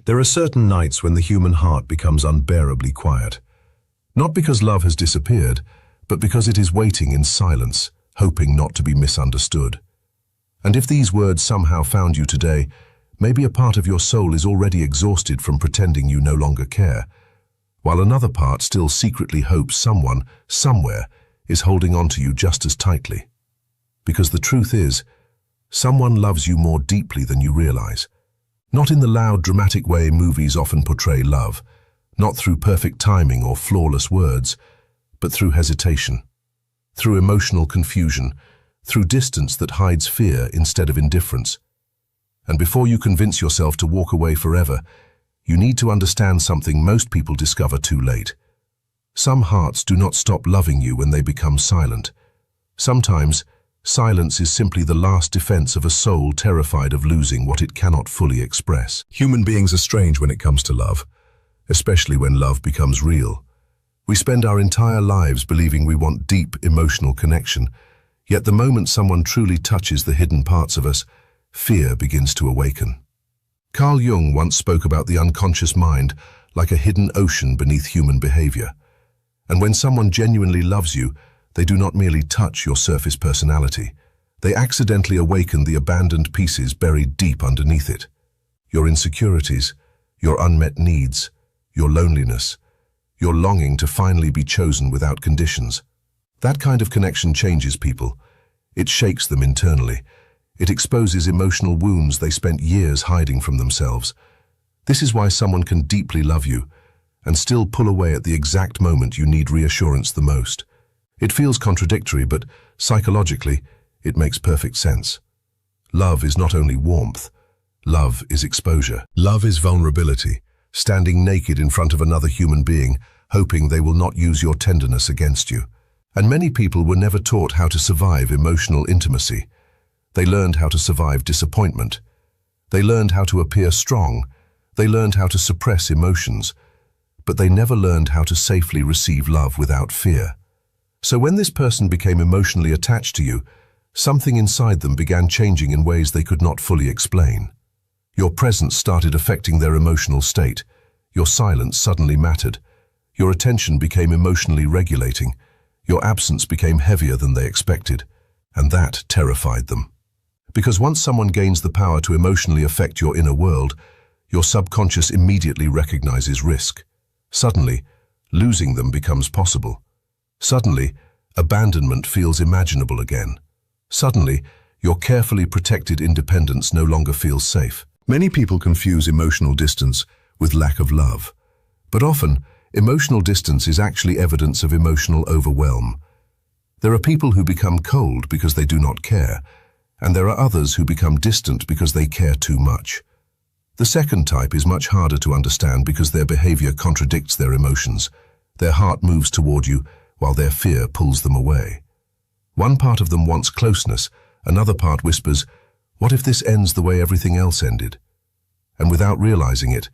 There are certain nights when the human heart becomes unbearably quiet. Not because love has disappeared, but because it is waiting in silence, hoping not to be misunderstood. And if these words somehow found you today, maybe a part of your soul is already exhausted from pretending you no longer care, while another part still secretly hopes someone, somewhere, is holding on to you just as tightly. Because the truth is, someone loves you more deeply than you realize. Not in the loud, dramatic way movies often portray love, not through perfect timing or flawless words, but through hesitation, through emotional confusion, through distance that hides fear instead of indifference. And before you convince yourself to walk away forever, you need to understand something most people discover too late. Some hearts do not stop loving you when they become silent. Sometimes, silence is simply the last defense of a soul terrified of losing what it cannot fully express. Human beings are strange when it comes to love, especially when love becomes real. We spend our entire lives believing we want deep emotional connection, yet the moment someone truly touches the hidden parts of us, fear begins to awaken. Carl Jung once spoke about the unconscious mind like a hidden ocean beneath human behavior. And when someone genuinely loves you, they do not merely touch your surface personality. They accidentally awaken the abandoned pieces buried deep underneath it. Your insecurities, your unmet needs, your loneliness, your longing to finally be chosen without conditions. That kind of connection changes people. It shakes them internally. It exposes emotional wounds they spent years hiding from themselves. This is why someone can deeply love you and still pull away at the exact moment you need reassurance the most. It feels contradictory, but psychologically, it makes perfect sense. Love is not only warmth, love is exposure. Love is vulnerability, standing naked in front of another human being, hoping they will not use your tenderness against you. And many people were never taught how to survive emotional intimacy. They learned how to survive disappointment. They learned how to appear strong. They learned how to suppress emotions. But they never learned how to safely receive love without fear. So when this person became emotionally attached to you, something inside them began changing in ways they could not fully explain. Your presence started affecting their emotional state. Your silence suddenly mattered. Your attention became emotionally regulating. Your absence became heavier than they expected. And that terrified them. Because once someone gains the power to emotionally affect your inner world, your subconscious immediately recognizes risk. Suddenly, losing them becomes possible. Suddenly, abandonment feels imaginable again. Suddenly, your carefully protected independence no longer feels safe. Many people confuse emotional distance with lack of love. But often, emotional distance is actually evidence of emotional overwhelm. There are people who become cold because they do not care, and there are others who become distant because they care too much. The second type is much harder to understand because their behavior contradicts their emotions. Their heart moves toward you, while their fear pulls them away. One part of them wants closeness, another part whispers, "What if this ends the way everything else ended?" And without realizing it,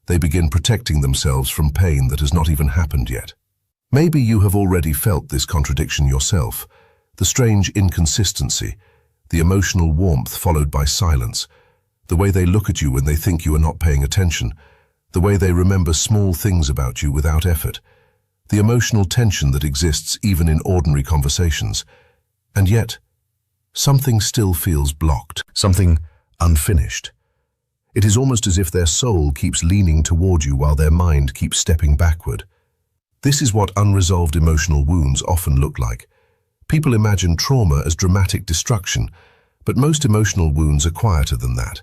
they begin protecting themselves from pain that has not even happened yet. Maybe you have already felt this contradiction yourself, the strange inconsistency, the emotional warmth followed by silence, the way they look at you when they think you are not paying attention, the way they remember small things about you without effort, the emotional tension that exists even in ordinary conversations. And yet, something still feels blocked, something unfinished. It is almost as if their soul keeps leaning toward you while their mind keeps stepping backward. This is what unresolved emotional wounds often look like. People imagine trauma as dramatic destruction, but most emotional wounds are quieter than that.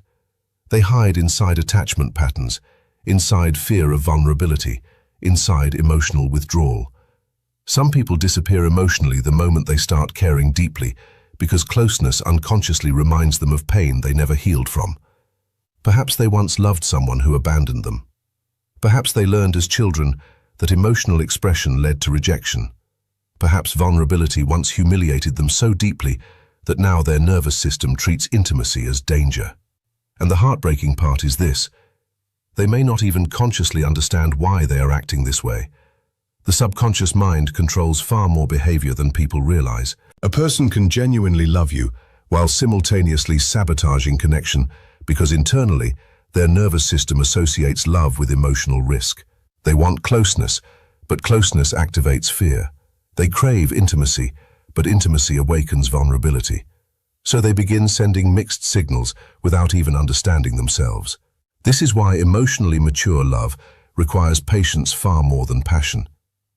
They hide inside attachment patterns, inside fear of vulnerability, inside emotional withdrawal. Some people disappear emotionally the moment they start caring deeply, because closeness unconsciously reminds them of pain they never healed from. Perhaps they once loved someone who abandoned them. Perhaps they learned as children that emotional expression led to rejection. Perhaps vulnerability once humiliated them so deeply that now their nervous system treats intimacy as danger. And the heartbreaking part is this: they may not even consciously understand why they are acting this way. The subconscious mind controls far more behavior than people realize. A person can genuinely love you while simultaneously sabotaging connection because internally Their nervous system associates love with emotional risk. They want closeness, but closeness activates fear. They crave intimacy, but intimacy awakens vulnerability. So they begin sending mixed signals without even understanding themselves. This is why emotionally mature love requires patience far more than passion.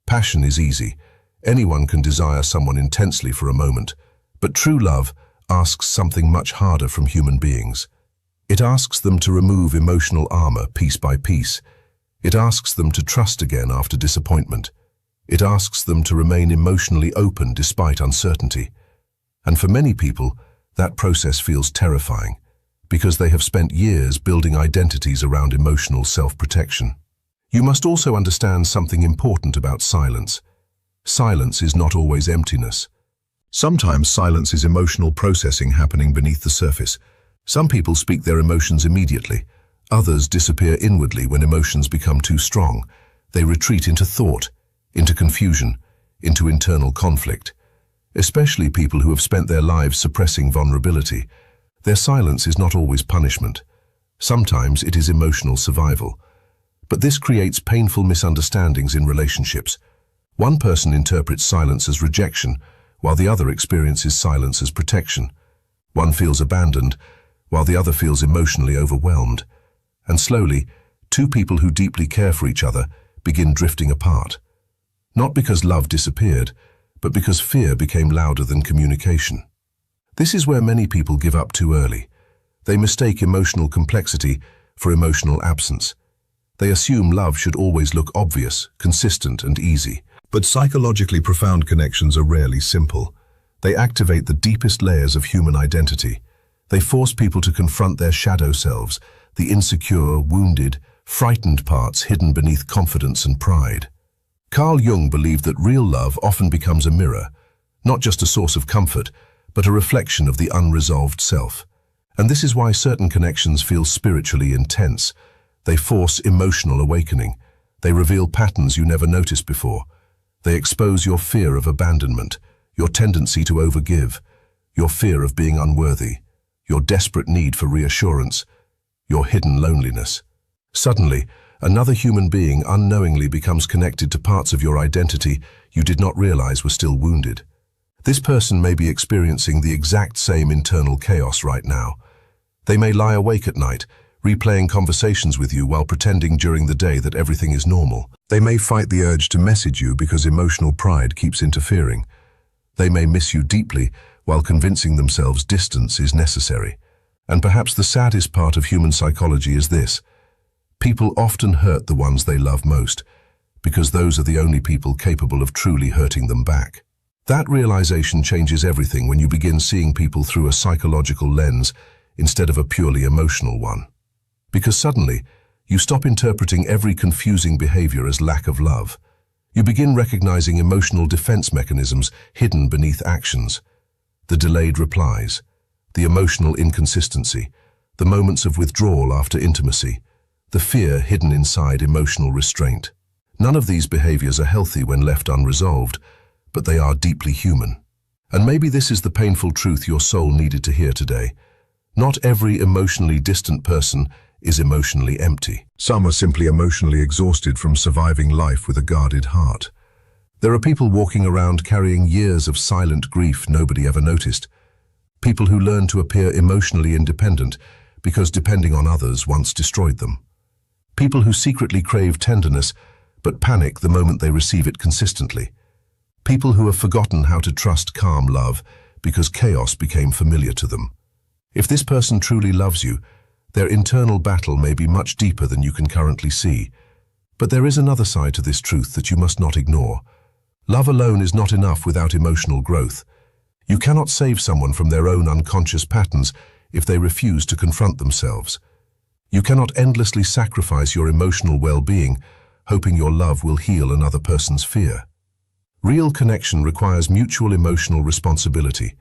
Passion is easy. Anyone can desire someone intensely for a moment, but true love asks something much harder from human beings. It asks them to remove emotional armor piece by piece. It asks them to trust again after disappointment. It asks them to remain emotionally open despite uncertainty. And for many people, that process feels terrifying, because they have spent years building identities around emotional self-protection. You must also understand something important about silence. Silence is not always emptiness. Sometimes silence is emotional processing happening beneath the surface. Some people speak their emotions immediately. Others disappear inwardly when emotions become too strong. They retreat into thought, into confusion, into internal conflict. Especially people who have spent their lives suppressing vulnerability. Their silence is not always punishment. Sometimes it is emotional survival. But this creates painful misunderstandings in relationships. One person interprets silence as rejection, while the other experiences silence as protection. One feels abandoned, while the other feels emotionally overwhelmed. And slowly, two people who deeply care for each other begin drifting apart. Not because love disappeared, but because fear became louder than communication. This is where many people give up too early. They mistake emotional complexity for emotional absence. They assume love should always look obvious, consistent, and easy. But psychologically profound connections are rarely simple. They activate the deepest layers of human identity. They force people to confront their shadow selves, the insecure, wounded, frightened parts hidden beneath confidence and pride. Carl Jung believed that real love often becomes a mirror, not just a source of comfort, but a reflection of the unresolved self. And this is why certain connections feel spiritually intense. They force emotional awakening. They reveal patterns you never noticed before. They expose your fear of abandonment, your tendency to overgive, your fear of being unworthy, your desperate need for reassurance, your hidden loneliness. Suddenly, another human being unknowingly becomes connected to parts of your identity you did not realize were still wounded. This person may be experiencing the exact same internal chaos right now. They may lie awake at night, replaying conversations with you while pretending during the day that everything is normal. They may fight the urge to message you because emotional pride keeps interfering. They may miss you deeply while convincing themselves distance is necessary. And perhaps the saddest part of human psychology is this: people often hurt the ones they love most, because those are the only people capable of truly hurting them back. That realization changes everything when you begin seeing people through a psychological lens instead of a purely emotional one. Because suddenly, you stop interpreting every confusing behavior as lack of love. You begin recognizing emotional defense mechanisms hidden beneath actions. The delayed replies, the emotional inconsistency, the moments of withdrawal after intimacy, the fear hidden inside emotional restraint. None of these behaviors are healthy when left unresolved, but they are deeply human. And maybe this is the painful truth your soul needed to hear today. Not every emotionally distant person is emotionally empty. Some are simply emotionally exhausted from surviving life with a guarded heart. There are people walking around carrying years of silent grief nobody ever noticed. People who learn to appear emotionally independent because depending on others once destroyed them. People who secretly crave tenderness but panic the moment they receive it consistently. People who have forgotten how to trust calm love because chaos became familiar to them. If this person truly loves you, their internal battle may be much deeper than you can currently see. But there is another side to this truth that you must not ignore. Love alone is not enough without emotional growth. You cannot save someone from their own unconscious patterns if they refuse to confront themselves. You cannot endlessly sacrifice your emotional well-being, hoping your love will heal another person's fear. Real connection requires mutual emotional responsibility.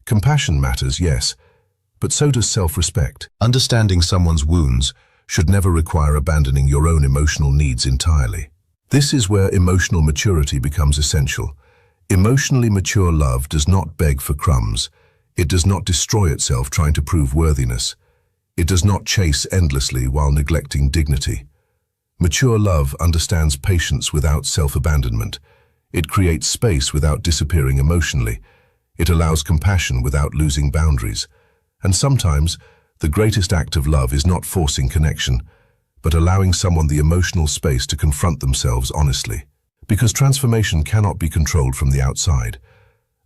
Compassion matters, yes, but so does self-respect. Understanding someone's wounds should never require abandoning your own emotional needs entirely. This is where emotional maturity becomes essential. Emotionally mature love does not beg for crumbs. It does not destroy itself trying to prove worthiness. It does not chase endlessly while neglecting dignity. Mature love understands patience without self-abandonment. It creates space without disappearing emotionally. It allows compassion without losing boundaries. And sometimes, the greatest act of love is not forcing connection, but allowing someone the emotional space to confront themselves honestly. Because transformation cannot be controlled from the outside.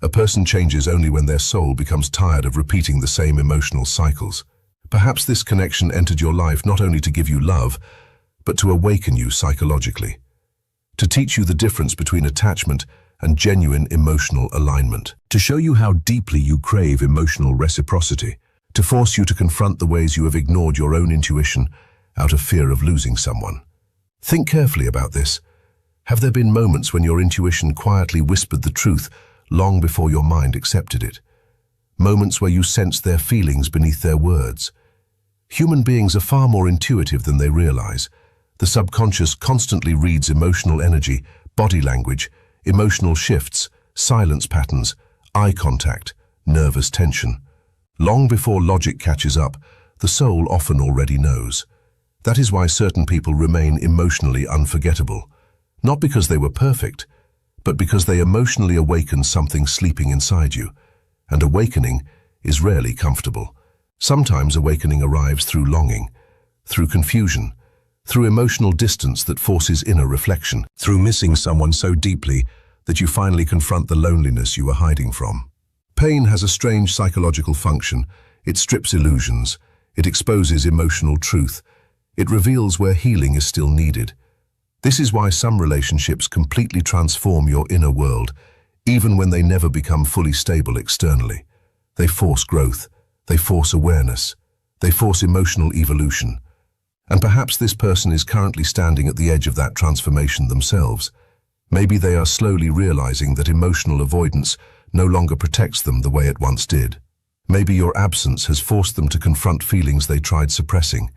A person changes only when their soul becomes tired of repeating the same emotional cycles. Perhaps this connection entered your life not only to give you love, but to awaken you psychologically. To teach you the difference between attachment and genuine emotional alignment. To show you how deeply you crave emotional reciprocity. To force you to confront the ways you have ignored your own intuition out of fear of losing someone. Think carefully about this. Have there been moments when your intuition quietly whispered the truth long before your mind accepted it? Moments where you sensed their feelings beneath their words. Human beings are far more intuitive than they realize. The subconscious constantly reads emotional energy, body language, emotional shifts, silence patterns, eye contact, nervous tension. Long before logic catches up, the soul often already knows. That is why certain people remain emotionally unforgettable. Not because they were perfect, but because they emotionally awakened something sleeping inside you. And awakening is rarely comfortable. Sometimes awakening arrives through longing, through confusion, through emotional distance that forces inner reflection, through missing someone so deeply that you finally confront the loneliness you were hiding from. Pain has a strange psychological function. It strips illusions. It exposes emotional truth. It reveals where healing is still needed. This is why some relationships completely transform your inner world, even when they never become fully stable externally. They force growth. They force awareness. They force emotional evolution. And perhaps this person is currently standing at the edge of that transformation themselves. Maybe they are slowly realizing that emotional avoidance no longer protects them the way it once did. Maybe your absence has forced them to confront feelings they tried suppressing.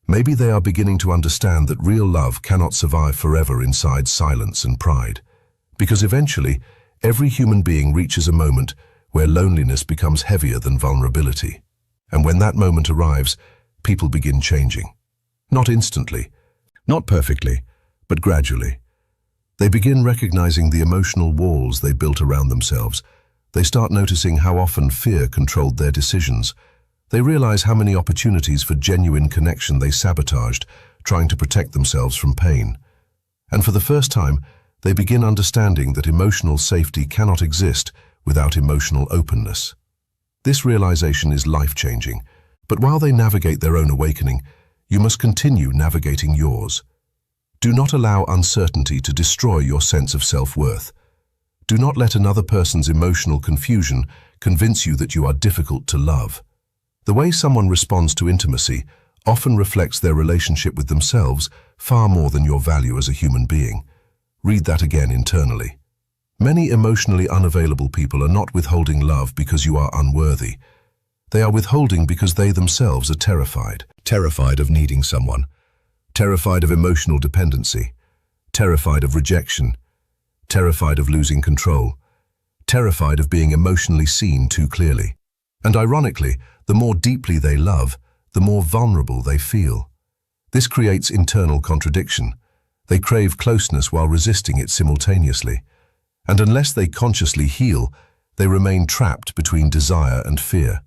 Maybe they are beginning to understand that real love cannot survive forever inside silence and pride. Because eventually, every human being reaches a moment where loneliness becomes heavier than vulnerability. And when that moment arrives, people begin changing. Not instantly, not perfectly, but gradually. They begin recognizing the emotional walls they built around themselves. They start noticing how often fear controlled their decisions. They realize how many opportunities for genuine connection they sabotaged, trying to protect themselves from pain. And for the first time, they begin understanding that emotional safety cannot exist without emotional openness. This realization is life-changing, but while they navigate their own awakening, you must continue navigating yours. Do not allow uncertainty to destroy your sense of self-worth. Do not let another person's emotional confusion convince you that you are difficult to love. The way someone responds to intimacy often reflects their relationship with themselves far more than your value as a human being. Read that again internally. Many emotionally unavailable people are not withholding love because you are unworthy. They are withholding because they themselves are terrified. Terrified of needing someone. Terrified of emotional dependency. Terrified of rejection. Terrified of losing control. Terrified of being emotionally seen too clearly. And ironically, the more deeply they love, the more vulnerable they feel. This creates internal contradiction. They crave closeness while resisting it simultaneously. And unless they consciously heal, they remain trapped between desire and fear.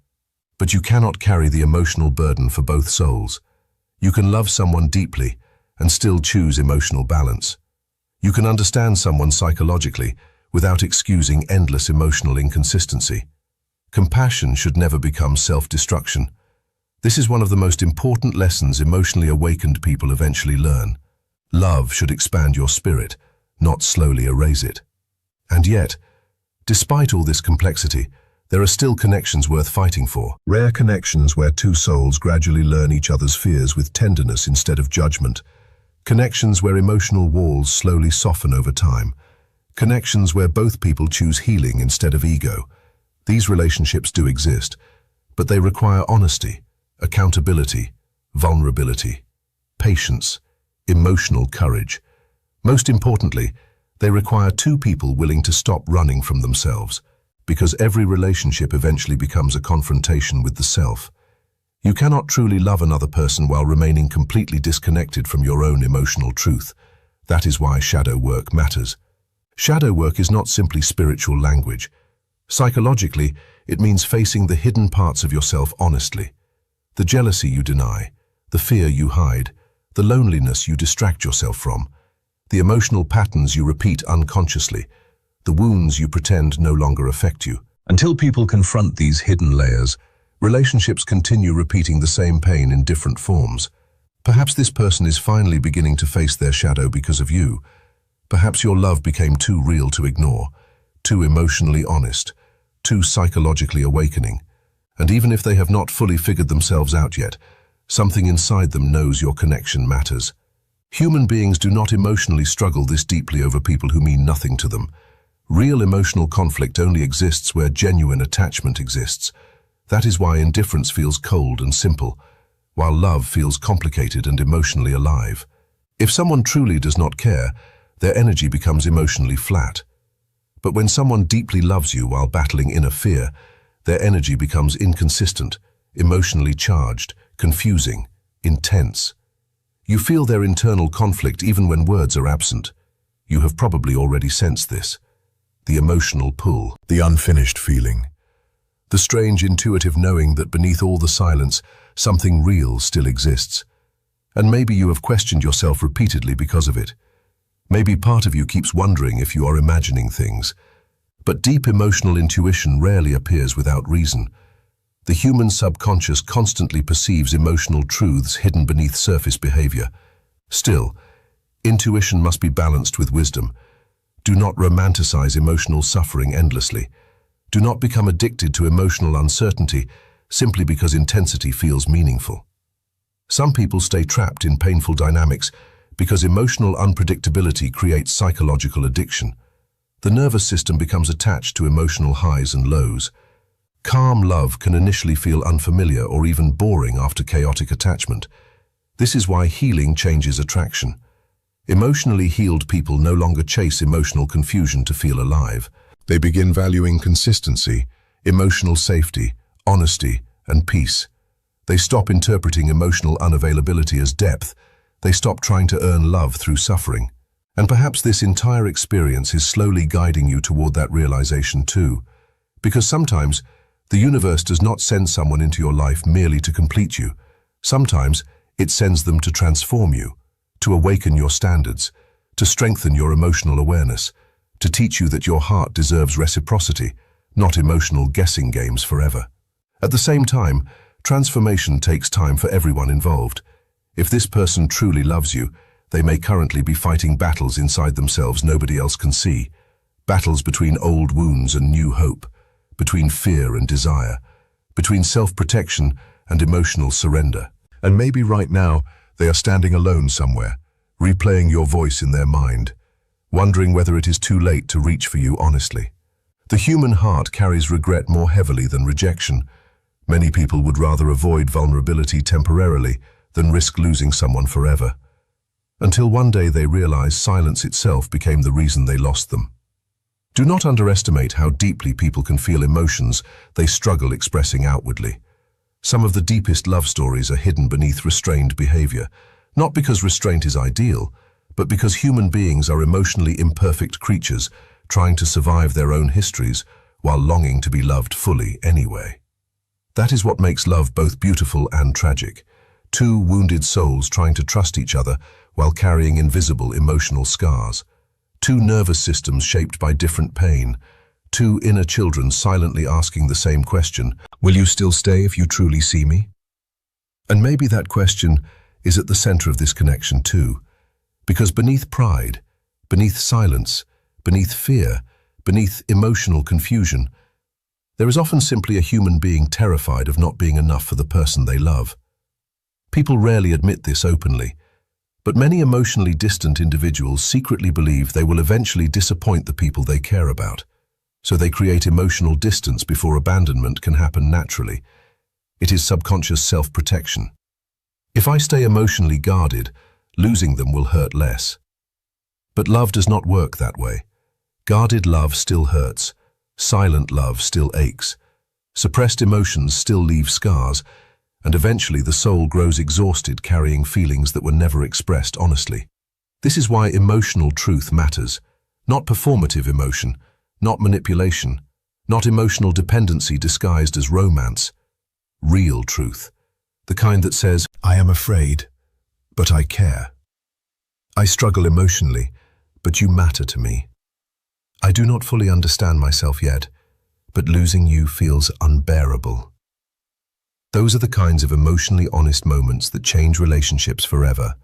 But you cannot carry the emotional burden for both souls. You can love someone deeply and still choose emotional balance. You can understand someone psychologically without excusing endless emotional inconsistency. Compassion should never become self-destruction. This is one of the most important lessons emotionally awakened people eventually learn. Love should expand your spirit, not slowly erase it. And yet, despite all this complexity, there are still connections worth fighting for. Rare connections where two souls gradually learn each other's fears with tenderness instead of judgment. Connections where emotional walls slowly soften over time. Connections where both people choose healing instead of ego. These relationships do exist, but they require honesty, accountability, vulnerability, patience, emotional courage. Most importantly, they require two people willing to stop running from themselves, because every relationship eventually becomes a confrontation with the self. You cannot truly love another person while remaining completely disconnected from your own emotional truth. That is why shadow work matters. Shadow work is not simply spiritual language. Psychologically, it means facing the hidden parts of yourself honestly. The jealousy you deny, the fear you hide, the loneliness you distract yourself from, the emotional patterns you repeat unconsciously, the wounds you pretend no longer affect you. Until people confront these hidden layers, relationships continue repeating the same pain in different forms. Perhaps this person is finally beginning to face their shadow because of you. Perhaps your love became too real to ignore, too emotionally honest, too psychologically awakening. And even if they have not fully figured themselves out yet, something inside them knows your connection matters. Human beings do not emotionally struggle this deeply over people who mean nothing to them. Real emotional conflict only exists where genuine attachment exists. That is why indifference feels cold and simple, while love feels complicated and emotionally alive. If someone truly does not care, their energy becomes emotionally flat. But when someone deeply loves you while battling inner fear, their energy becomes inconsistent, emotionally charged, confusing, intense. You feel their internal conflict even when words are absent. You have probably already sensed this. The emotional pull, the unfinished feeling. The strange intuitive knowing that beneath all the silence, something real still exists. And maybe you have questioned yourself repeatedly because of it. Maybe part of you keeps wondering if you are imagining things. But deep emotional intuition rarely appears without reason. The human subconscious constantly perceives emotional truths hidden beneath surface behavior. Still, intuition must be balanced with wisdom. Do not romanticize emotional suffering endlessly. Do not become addicted to emotional uncertainty simply because intensity feels meaningful. Some people stay trapped in painful dynamics because emotional unpredictability creates psychological addiction. The nervous system becomes attached to emotional highs and lows. Calm love can initially feel unfamiliar or even boring after chaotic attachment. This is why healing changes attraction. Emotionally healed people no longer chase emotional confusion to feel alive. They begin valuing consistency, emotional safety, honesty, and peace. They stop interpreting emotional unavailability as depth. They stop trying to earn love through suffering. And perhaps this entire experience is slowly guiding you toward that realization too. Because sometimes, the universe does not send someone into your life merely to complete you. Sometimes, it sends them to transform you, to awaken your standards, to strengthen your emotional awareness, to teach you that your heart deserves reciprocity, not emotional guessing games forever. At the same time, transformation takes time for everyone involved. If this person truly loves you, they may currently be fighting battles inside themselves nobody else can see. Battles between old wounds and new hope, between fear and desire, between self-protection and emotional surrender. And maybe right now, they are standing alone somewhere, replaying your voice in their mind, wondering whether it is too late to reach for you honestly. The human heart carries regret more heavily than rejection. Many people would rather avoid vulnerability temporarily than risk losing someone forever. Until one day they realize silence itself became the reason they lost them. Do not underestimate how deeply people can feel emotions they struggle expressing outwardly. Some of the deepest love stories are hidden beneath restrained behavior, not because restraint is ideal, but because human beings are emotionally imperfect creatures trying to survive their own histories while longing to be loved fully anyway. That is what makes love both beautiful and tragic. Two wounded souls trying to trust each other while carrying invisible emotional scars. Two nervous systems shaped by different pain. Two inner children silently asking the same question, will you still stay if you truly see me? And maybe that question is at the center of this connection too. Because beneath pride, beneath silence, beneath fear, beneath emotional confusion, there is often simply a human being terrified of not being enough for the person they love. People rarely admit this openly, but many emotionally distant individuals secretly believe they will eventually disappoint the people they care about. So they create emotional distance before abandonment can happen naturally. It is subconscious self-protection. If I stay emotionally guarded, losing them will hurt less. But love does not work that way. Guarded love still hurts. Silent love still aches. Suppressed emotions still leave scars. and eventually the soul grows exhausted carrying feelings that were never expressed honestly. This is why emotional truth matters, not performative emotion, not manipulation, not emotional dependency disguised as romance. Real truth, the kind that says, I am afraid, but I care. I struggle emotionally, but you matter to me. I do not fully understand myself yet, but losing you feels unbearable. Those are the kinds of emotionally honest moments that change relationships forever.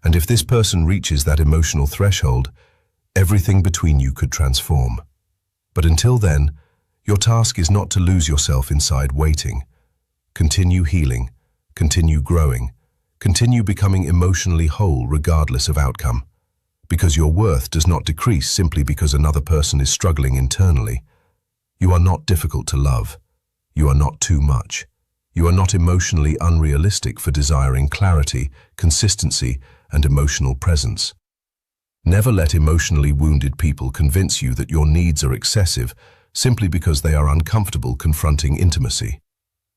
And if this person reaches that emotional threshold, everything between you could transform. But until then, your task is not to lose yourself inside waiting. Continue healing, continue growing, continue becoming emotionally whole regardless of outcome. Because your worth does not decrease simply because another person is struggling internally. You are not difficult to love. You are not too much. You are not emotionally unrealistic for desiring clarity, consistency, and emotional presence. Never let emotionally wounded people convince you that your needs are excessive simply because they are uncomfortable confronting intimacy.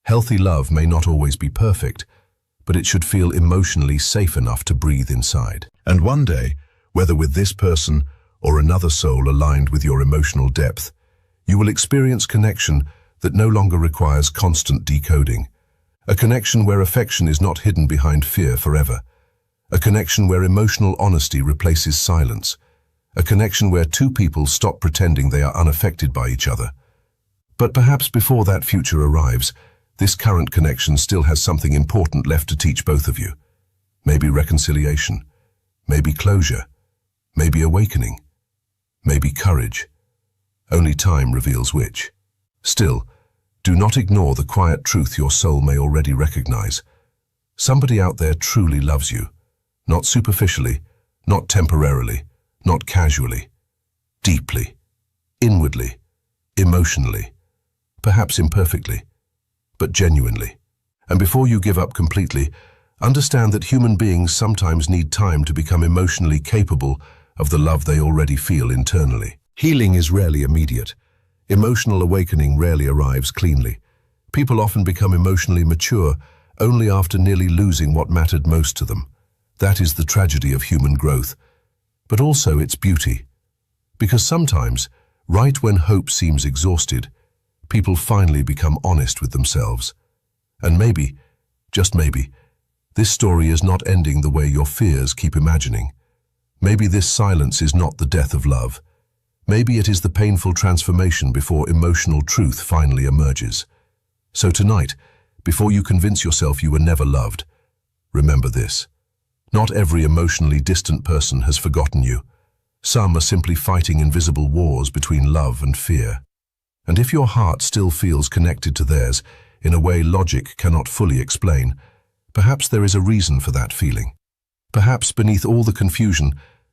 Healthy love may not always be perfect, but it should feel emotionally safe enough to breathe inside. And one day, whether with this person or another soul aligned with your emotional depth, you will experience connection that no longer requires constant decoding. A connection where affection is not hidden behind fear forever. A connection where emotional honesty replaces silence. A connection where two people stop pretending they are unaffected by each other. But perhaps before that future arrives, this current connection still has something important left to teach both of you. Maybe reconciliation, maybe closure, maybe awakening, maybe courage. Only time reveals which. Still, do not ignore the quiet truth your soul may already recognize. Somebody out there truly loves you. Not superficially, not temporarily, not casually. Deeply, inwardly, emotionally, perhaps imperfectly, but genuinely. And before you give up completely, understand that human beings sometimes need time to become emotionally capable of the love they already feel internally. Healing is rarely immediate. Emotional awakening rarely arrives cleanly. People often become emotionally mature only after nearly losing what mattered most to them. That is the tragedy of human growth, but also its beauty. Because sometimes, right when hope seems exhausted, people finally become honest with themselves. And maybe, just maybe, this story is not ending the way your fears keep imagining. Maybe this silence is not the death of love. Maybe it is the painful transformation before emotional truth finally emerges. So tonight, before you convince yourself you were never loved, remember this. Not every emotionally distant person has forgotten you. Some are simply fighting invisible wars between love and fear. And if your heart still feels connected to theirs in a way logic cannot fully explain, perhaps there is a reason for that feeling. Perhaps beneath all the confusion,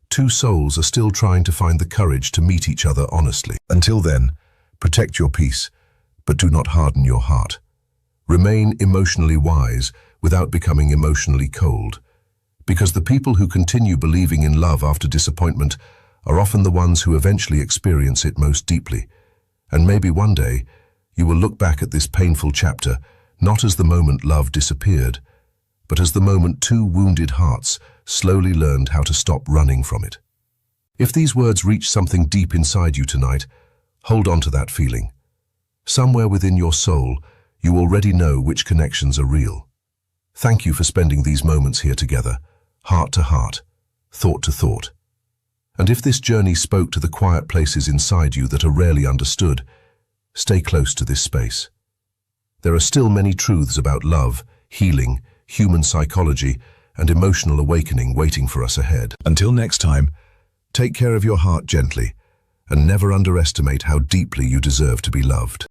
two souls are still trying to find the courage to meet each other honestly. Until then, protect your peace, but do not harden your heart. Remain emotionally wise without becoming emotionally cold. Because the people who continue believing in love after disappointment are often the ones who eventually experience it most deeply. And maybe one day, you will look back at this painful chapter not as the moment love disappeared, but as the moment two wounded hearts slowly learned how to stop running from it. If these words reach something deep inside you tonight, hold on to that feeling. Somewhere within your soul, you already know which connections are real. Thank you for spending these moments here together, heart to heart, thought to thought. And if this journey spoke to the quiet places inside you that are rarely understood, stay close to this space. There are still many truths about love, healing, human psychology, and emotional awakening waiting for us ahead. Until next time, take care of your heart gently, and never underestimate how deeply you deserve to be loved.